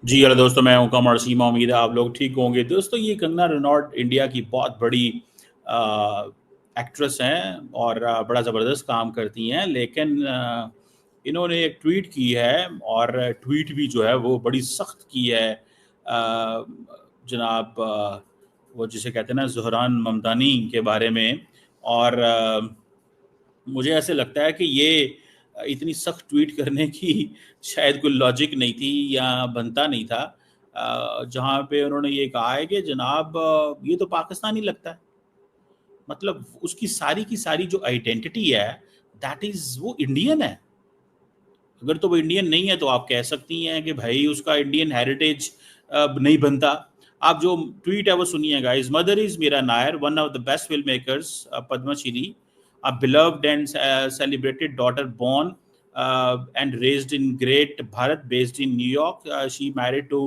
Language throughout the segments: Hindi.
जी हेलो दोस्तों, मैं हूं कमर सीमा। उम्मीद है आप लोग ठीक होंगे। दोस्तों, ये कंगना रनौत इंडिया की बहुत बड़ी एक्ट्रेस हैं और बड़ा ज़बरदस्त काम करती हैं। लेकिन इन्होंने एक ट्वीट की है, और ट्वीट भी जो है वो बड़ी सख्त की है। जनाब, वो जिसे कहते हैं ना, ज़हरान ममदानी के बारे में। और मुझे ऐसे लगता है कि ये इतनी सख्त ट्वीट करने की शायद कोई लॉजिक नहीं थी या बनता नहीं था। जहाँ पे उन्होंने ये कहा है कि जनाब, ये तो पाकिस्तानी लगता है। मतलब उसकी सारी की सारी जो आइडेंटिटी है, दैट इज वो इंडियन है। अगर तो वो इंडियन नहीं है तो आप कह सकती हैं कि भाई उसका इंडियन हेरिटेज नहीं बनता। आप जो ट्वीट है वो सुनिएगा। Is mother is Meera Nair, one of the best film makers, Padmashri, a beloved and celebrated daughter born and raised in Great Bharat, based in New York. She married to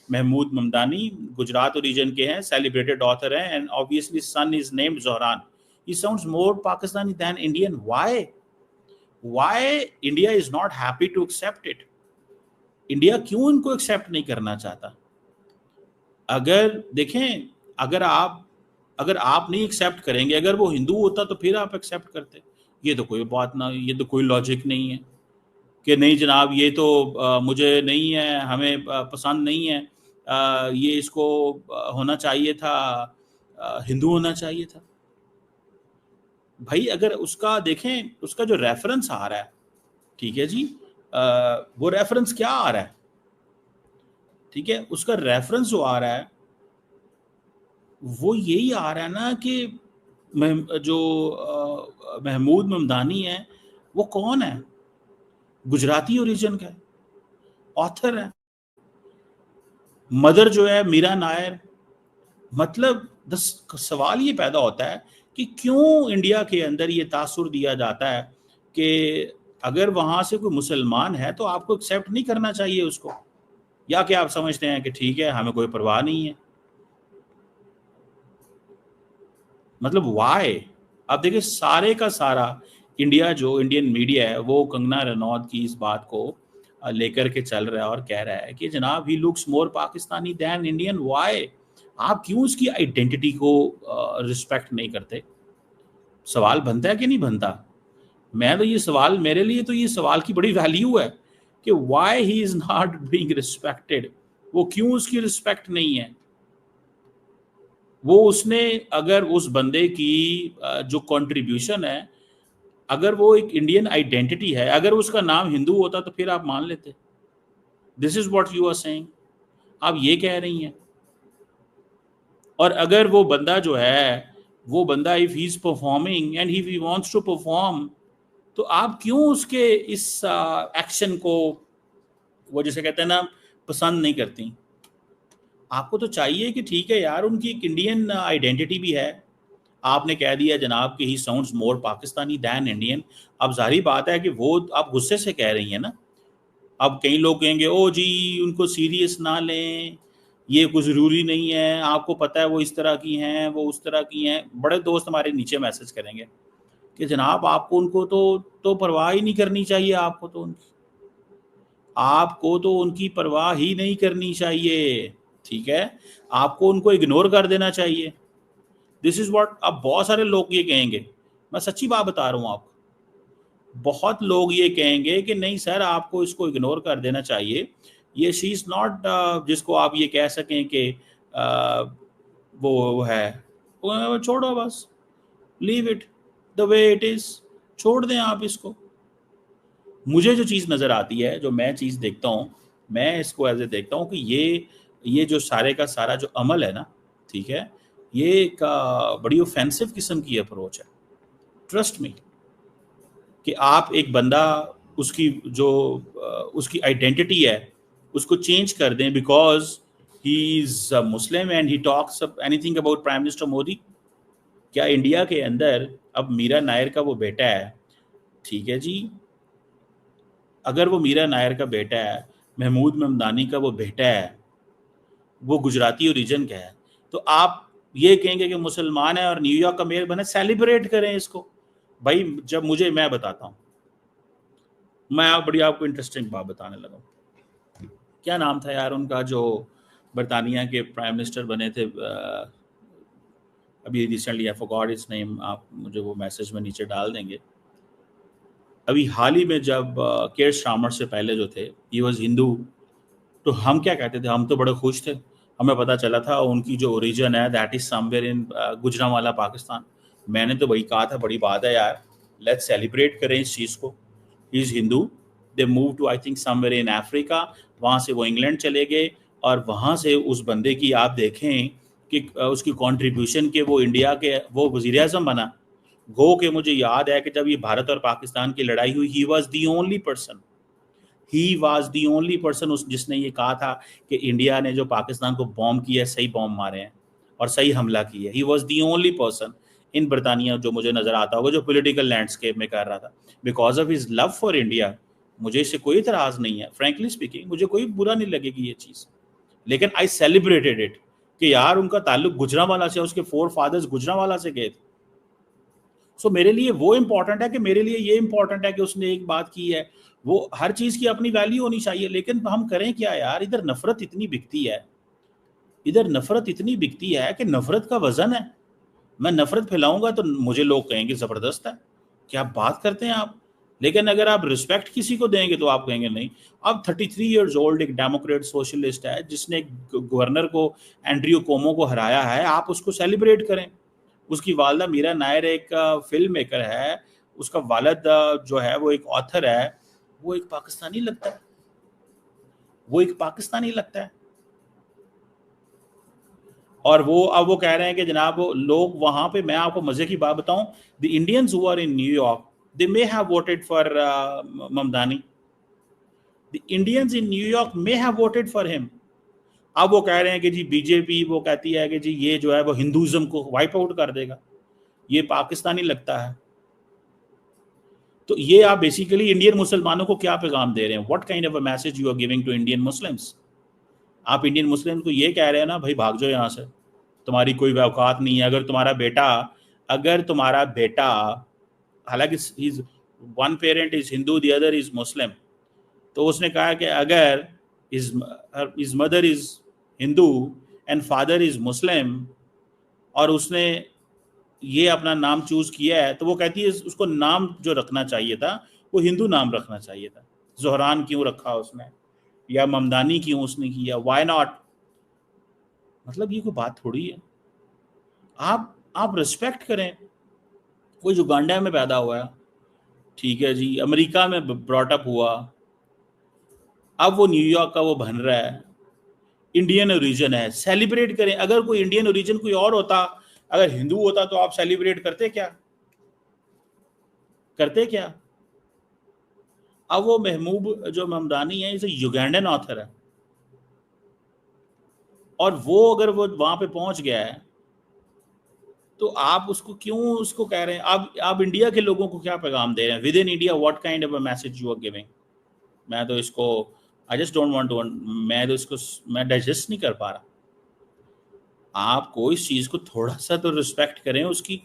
Mahmood Mamdani, Gujarat origin के हैं, celebrated author हैं, and obviously son is named Zohran. He sounds more Pakistani than Indian. Why India is not happy to accept it? India क्यों इनको एक्सेप्ट नहीं करना चाहता? अगर देखें, अगर आप नहीं एक्सेप्ट करेंगे, अगर वो हिंदू होता तो फिर आप एक्सेप्ट करते। ये तो कोई बात ना, ये तो कोई लॉजिक नहीं है कि नहीं जनाब, ये तो मुझे नहीं है, हमें पसंद नहीं है, ये इसको होना चाहिए था, हिंदू होना चाहिए था। भाई अगर उसका देखें, उसका जो रेफरेंस आ रहा है, ठीक है जी, वो रेफरेंस क्या आ रहा है? ठीक है, उसका रेफरेंस जो आ रहा है वो यही आ रहा है ना कि जो महमूद ममदानी है, वो कौन है? गुजराती ओरिजिन का है, ऑथर है। मदर जो है मीरा नायर। मतलब सवाल ये पैदा होता है कि क्यों इंडिया के अंदर ये तासुर दिया जाता है कि अगर वहां से कोई मुसलमान है तो आपको एक्सेप्ट नहीं करना चाहिए उसको, या कि आप समझते हैं कि ठीक है, हमें कोई परवाह नहीं है। मतलब वाई? अब देखिए, सारे का सारा इंडिया, जो इंडियन मीडिया है, वो कंगना रनौत की इस बात को लेकर के चल रहा है और कह रहा है कि जनाब he looks more Pakistani than Indian. Why? आप क्यों उसकी आइडेंटिटी को रिस्पेक्ट नहीं करते? सवाल बनता है कि नहीं बनता? मैं तो ये सवाल, मेरे लिए तो ये सवाल की बड़ी वैल्यू है कि why he is not being respected. वो क्यों उसकी रिस्पेक्ट नहीं है? वो उसने, अगर उस बंदे की जो कंट्रीब्यूशन है, अगर वो एक इंडियन आइडेंटिटी है, अगर उसका नाम हिंदू होता तो फिर आप मान लेते। This is what you are saying, आप ये कह रही हैं। और अगर वो बंदा जो है, वो बंदा if he is performing and he wants to perform, तो आप क्यों उसके इस एक्शन को, वो जिसे कहते हैं ना, पसंद नहीं करती? आपको तो चाहिए कि ठीक है यार, उनकी एक इंडियन आइडेंटिटी भी है। आपने कह दिया जनाब कि ही साउंड्स मोर पाकिस्तानी दैन इंडियन। अब जाहिर बात है कि वो आप गुस्से से कह रही हैं ना। अब कई लोग कहेंगे ओ जी, उनको सीरियस ना लें, ये कुछ ज़रूरी नहीं है, आपको पता है वो इस तरह की हैं, वो उस तरह की हैं। बड़े दोस्त हमारे नीचे मैसेज करेंगे कि जनाब आपको उनको तो परवाह ही नहीं करनी चाहिए। आपको तो उनकी परवाह ही नहीं करनी चाहिए। ठीक है, आपको उनको इग्नोर कर देना चाहिए। दिस इज व्हाट, अब बहुत सारे लोग ये कहेंगे, मैं सच्ची बात बता रहा हूँ आपको, बहुत लोग ये कहेंगे कि नहीं सर, आपको इसको इग्नोर कर देना चाहिए। ये शी इज नॉट, जिसको आप ये कह सकें कि वो है, वो छोड़ो बस, leave it the way it is, छोड़ दें आप इसको। मुझे जो चीज़ नज़र आती है, जो मैं चीज़ देखता हूँ, मैं इसको ऐसे देखता हूँ कि ये जो सारे का सारा जो अमल है ना, ठीक है, ये एक बड़ी ऑफेंसिव किस्म की अप्रोच है। ट्रस्ट मी, कि आप एक बंदा, उसकी जो उसकी आइडेंटिटी है, उसको चेंज कर दें because he is Muslim and he talks anything about prime minister Modi. क्या इंडिया के अंदर अब मीरा नायर का वो बेटा है, ठीक है जी, अगर वो मीरा नायर का बेटा है, महमूद ममदानी का वो बेटा है, वो गुजराती ओरिजिन का है, तो आप ये कहेंगे कि मुसलमान है और न्यूयॉर्क का मेयर बने, सेलिब्रेट करें इसको। भाई जब मुझे, मैं बताता हूँ, मैं आप बड़ी आपको इंटरेस्टिंग बात बताने लगा क्या नाम था यार उनका जो बरतानिया के प्राइम मिनिस्टर बने थे अभी recently, I forgot his name, आप मुझे वो मैसेज में नीचे डाल देंगे। अभी हाल ही में जब केयर स्टार्मर से पहले जो थे, ही वॉज हिंदू, तो हम क्या कहते थे, हम तो बड़े खुश थे, हमें पता चला था उनकी जो ओरिजिन है that is somewhere in Gujranwala Pakistan. मैंने तो वही कहा था, बड़ी बात है यार, लेट्स सेलिब्रेट करें इस चीज़ को। He is Hindu, they move to I think somewhere in Africa, वहाँ से वो इंग्लैंड चले गए, और वहाँ से उस बंदे की आप देखें कि उसकी कंट्रीब्यूशन के वो इंडिया के वो वज़ीर आज़म बना। गो के मुझे याद है कि जब ये भारत और पाकिस्तान की लड़ाई हुई, he was the only person, he was the only person उस जिसने ये कहा था कि इंडिया ने जो पाकिस्तान को बॉम्ब किया है, सही बॉम्ब मारे हैं और सही हमला किया है। He was the only person in बरतानिया जो मुझे नजर आता होगा जो पॉलिटिकल लैंडस्केप में कर रहा था, because of his love for India. मुझे इससे कोई इतराज नहीं है, फ्रेंकली स्पीकिंग, मुझे कोई बुरा नहीं लगेगी ये चीज़, लेकिन आई सेलिब्रेटेड इट कि यार उनका ताल्लुक गुजरांवाला से, उसके फोर फादर्स गुजरांवाला से गए थे। सो मेरे लिए वो इंपॉर्टेंट है कि मेरे लिए ये इंपॉर्टेंट है कि उसने एक बात की है। वो हर चीज की अपनी वैल्यू होनी चाहिए, लेकिन हम करें क्या यार, इधर नफरत इतनी बिकती है, इधर नफरत इतनी बिकती है कि नफरत का वजन है। मैं नफरत फैलाऊंगा तो मुझे लोग कहेंगे जबरदस्त है, क्या बात करते हैं आप, लेकिन अगर आप रिस्पेक्ट किसी को देंगे तो आप कहेंगे नहीं। अब 33 इयर्स ओल्ड एक डेमोक्रेट सोशलिस्ट है जिसने गवर्नर को, एंड्रयू कोमो को हराया है, आप उसको सेलिब्रेट करें। उसकी वालदा मीरा नायर एक फिल्म मेकर है, उसका वालिद जो है वो एक ऑथर है, वो एक पाकिस्तानी लगता है, वो एक पाकिस्तानी लगता है। और वो अब वो कह रहे हैं कि जनाब लोग वहां पे, मैं आपको मजे की बात बताऊं, the Indians who are in New York they may have voted for Mamdani, the Indians in New York may have voted for him. अब वो कह रहे हैं कि जी बीजेपी वो कहती है कि जी ये जो है वो हिंदुइज्म को वाइप आउट कर देगा, ये पाकिस्तानी लगता है। तो ये आप बेसिकली इंडियन मुसलमानों को क्या पैगाम दे रहे हैं, what kind of a message you are giving to Indian Muslims. आप इंडियन मुस्लिम्स को ये कह रहे हैं ना, भाई भाग जाओ यहाँ से, तुम्हारी कोई औकात नहीं है। अगर तुम्हारा बेटा, हालांकि one parent is Hindu the other is Muslim, तो उसने कहा कि अगर is mother is Hindu and father is Muslim, और उसने ये अपना नाम चूज किया है, तो वो कहती है उसको नाम जो रखना चाहिए था वो हिंदू नाम रखना चाहिए था। जोहरान क्यों रखा उसने, या ममदानी क्यों उसने किया, व्हाई नॉट। मतलब ये कोई बात थोड़ी है। आप रिस्पेक्ट करें। कोई युगांडा में पैदा हुआ है, ठीक है जी, अमेरिका में ब्रॉटअप हुआ, अब वो न्यूयॉर्क का वो बन रहा है, इंडियन ओरिजिन है, सेलिब्रेट करें। अगर कोई इंडियन ओरिजिन कोई और होता, अगर हिंदू होता, तो आप सेलिब्रेट करते क्या, करते क्या। अब वो महमूब जो ममदानी है, इसे युगांडन ऑथर है, और वो अगर वो वहां पे पहुंच गया है, तो आप उसको क्यों उसको कह रहे हैं। आप इंडिया के लोगों को क्या पैगाम दे रहे हैं within India, what kind of a message you are giving. मैं तो इसको, I just don't want to, मैं तो इसको मैं डाइजेस्ट नहीं कर पा रहा। आपको इस चीज को थोड़ा सा तो रिस्पेक्ट करें उसकी,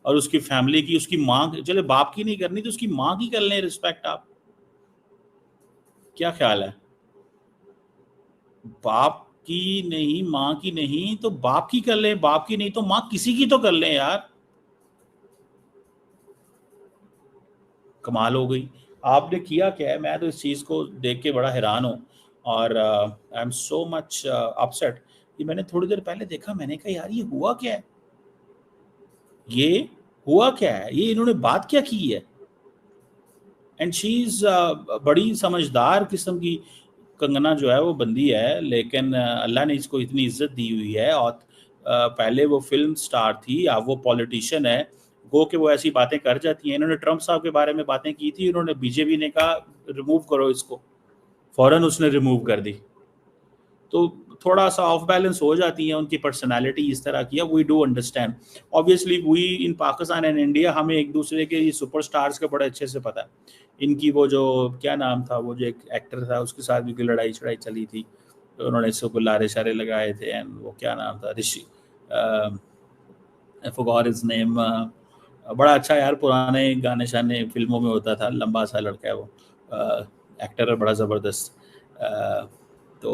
और उसकी फैमिली की, उसकी माँ, चले बाप की नहीं करनी तो उसकी माँ की कर लें रिस्पेक्ट आप। क्या ख्याल है, बाप की नहीं, माँ की नहीं तो बाप की कर लें, बाप की नहीं तो माँ, किसी की तो कर लें यार। कमाल हो गई। आपने किया क्या है, मैं तो इस चीज़ को देख के बड़ा हैरान हूँ, और I am so much upset. ये मैंने थोड़ी देर पहले देखा, मैंने कहा यार ये हुआ क्या है, ये हुआ क्या है, ये इन्होंने बात क्या की है। एंड शी इज बड़ी समझदार किस्म की कंगना जो है वो बंदी है, लेकिन अल्लाह ने इसको इतनी इज्जत दी हुई है। और पहले वो फिल्म स्टार थी, अब वो पॉलिटिशियन है। गो के वो ऐसी बातें कर जाती हैं। इन्होंने ट्रंप साहब के बारे में बातें की थी, इन्होंने बीजेपी ने कहा रिमूव करो इसको, फौरन उसने रिमूव कर दी। तो थोड़ा सा ऑफ बैलेंस हो जाती है उनकी पर्सनालिटी इस तरह की है। We do understand, obviously we in Pakistan and India, हमें एक दूसरे के सुपरस्टार्स का बड़े अच्छे से पता है। इनकी वो जो क्या नाम था, वो जो एक एक्टर था उसके साथ भी कोई लड़ाई छड़ाई चली थी, तो उन्होंने इसको लारे शारे लगाए थे। एंड वो क्या नाम था, ऋषि, फॉरगॉट हिज नेम, बड़ा अच्छा यार, पुराने गाने शाने फिल्मों में होता था, लंबा सा लड़का है वो, एक्टर है बड़ा ज़बरदस्त। तो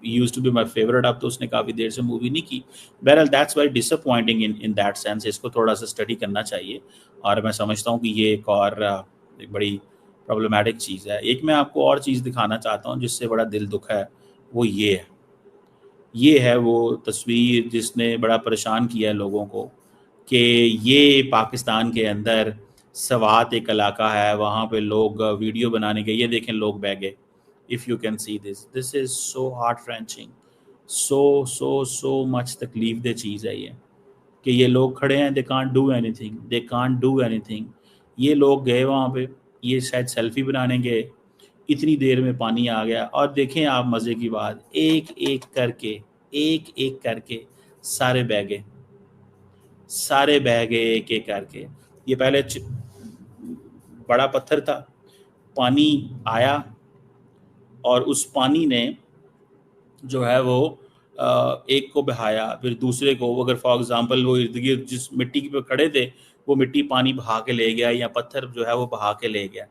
used to be my favourite, अब तो उसने काफ़ी देर से मूवी नहीं की। बहरहाल that's very disappointing in that sense, इसको थोड़ा सा स्टडी करना चाहिए, और मैं समझता हूँ कि ये एक और एक बड़ी प्रॉब्लमेटिक चीज़ है। एक मैं आपको और चीज़ दिखाना चाहता हूँ जिससे बड़ा दिल दुख है, वो ये है वो तस्वीर जिसने बड़ा परेशान किया है लोगों को, कि ये पाकिस्तान के अंदर सवात एक इलाका है, वहाँ पे लोग वीडियो बनाने के, ये देखें लोग बह गए। If you can see this is so heart wrenching, so much तकलीफ दे चीज़ है ये, कि ये लोग खड़े हैं, they can't do anything, they can't do anything. ये लोग गए वहाँ पे, ये शायद सेल्फी बनाने गए, इतनी देर में पानी आ गया, और देखें आप मज़े की बात, एक एक करके सारे बह गए, सारे बह गए एक एक करके। ये पहले बड़ा पत्थर था, पानी आया, और उस पानी ने जो है वो एक को बहाया, फिर दूसरे को, अगर फॉर एग्जांपल वो इर्द गिर्द जिस मिट्टी पे खड़े थे वो मिट्टी पानी बहा के ले गया, या पत्थर जो है वो बहा के ले गया,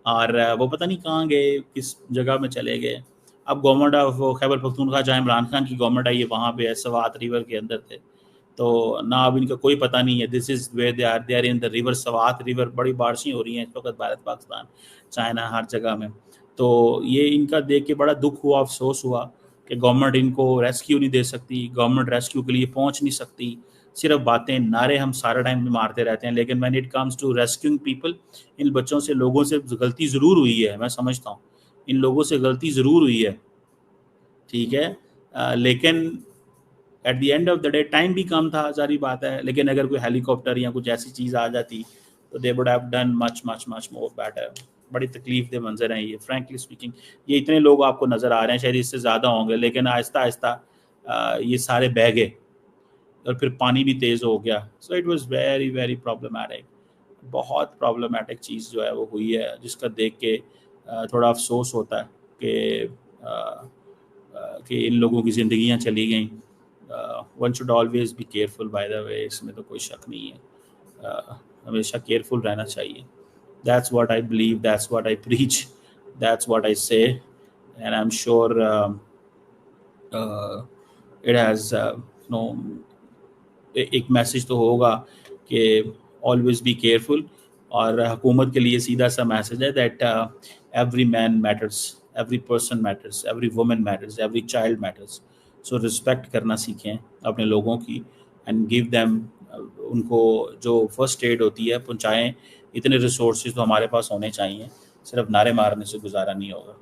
और वो पता नहीं कहाँ गए, किस जगह में चले गए। अब गवर्नमेंट ऑफ खैबर पख्तूनख्वा, जहाँ इमरान खान की गवर्नमेंट आई है, वहाँ पे है, सवात रिवर के अंदर थे, तो ना अब इनका कोई पता नहीं है। This is where they are in the river Swat river. बड़ी बारिशें हो रही हैं इस वक्त भारत, पाकिस्तान, चाइना, हर जगह में। तो ये इनका देख के बड़ा दुख हुआ, अफसोस हुआ कि गवर्नमेंट इनको रेस्क्यू नहीं दे सकती, गवर्नमेंट रेस्क्यू के लिए पहुंच नहीं सकती। सिर्फ बातें, नारे हम सारा टाइम मारते रहते हैं, लेकिन when it comes to rescuing people, इन बच्चों से, लोगों से गलती ज़रूर हुई है, मैं समझता हूँ इन लोगों से गलती ज़रूर हुई है, ठीक है, लेकिन at the end of the day time भी कम था, सारी बात है, लेकिन अगर कोई हेलीकॉप्टर या कुछ ऐसी चीज़ आ जाती तो they would have done much much much more better. बड़ी तकलीफ दे मंजर हैं ये, फ्रैंकली स्पीकिंग। ये इतने लोग आपको नज़र आ रहे हैं, शायद इससे ज़्यादा होंगे, लेकिन आहिस्ता आहिस्ता ये सारे बह गए, और फिर पानी भी तेज़ हो गया। So it was very very problematic, बहुत प्रॉब्लमैटिक चीज़ जो है वो हुई है, जिसका देख के थोड़ा अफसोस होता है कि इन लोगों की ज़िंदगियां चली गई। One should always be careful, by the way, इसमें तो कोई शक नहीं है, हमेशा केयरफुल रहना चाहिए। That's what I believe, that's what I preach, that's what I say, and I am sure it has no, एक मैसेज तो होगा कि ऑलवेज बी केयरफुल, और हुकूमत के लिए सीधा सा मैसेज है that every man matters, every person matters, every women matters, every child matters. So respect करना सीखें अपने लोगों की, एंड गिव देम, उनको जो फर्स्ट एड होती है पहुँचाएँ। इतने रिसोर्सेज तो हमारे पास होने चाहिए, सिर्फ नारे मारने से गुजारा नहीं होगा।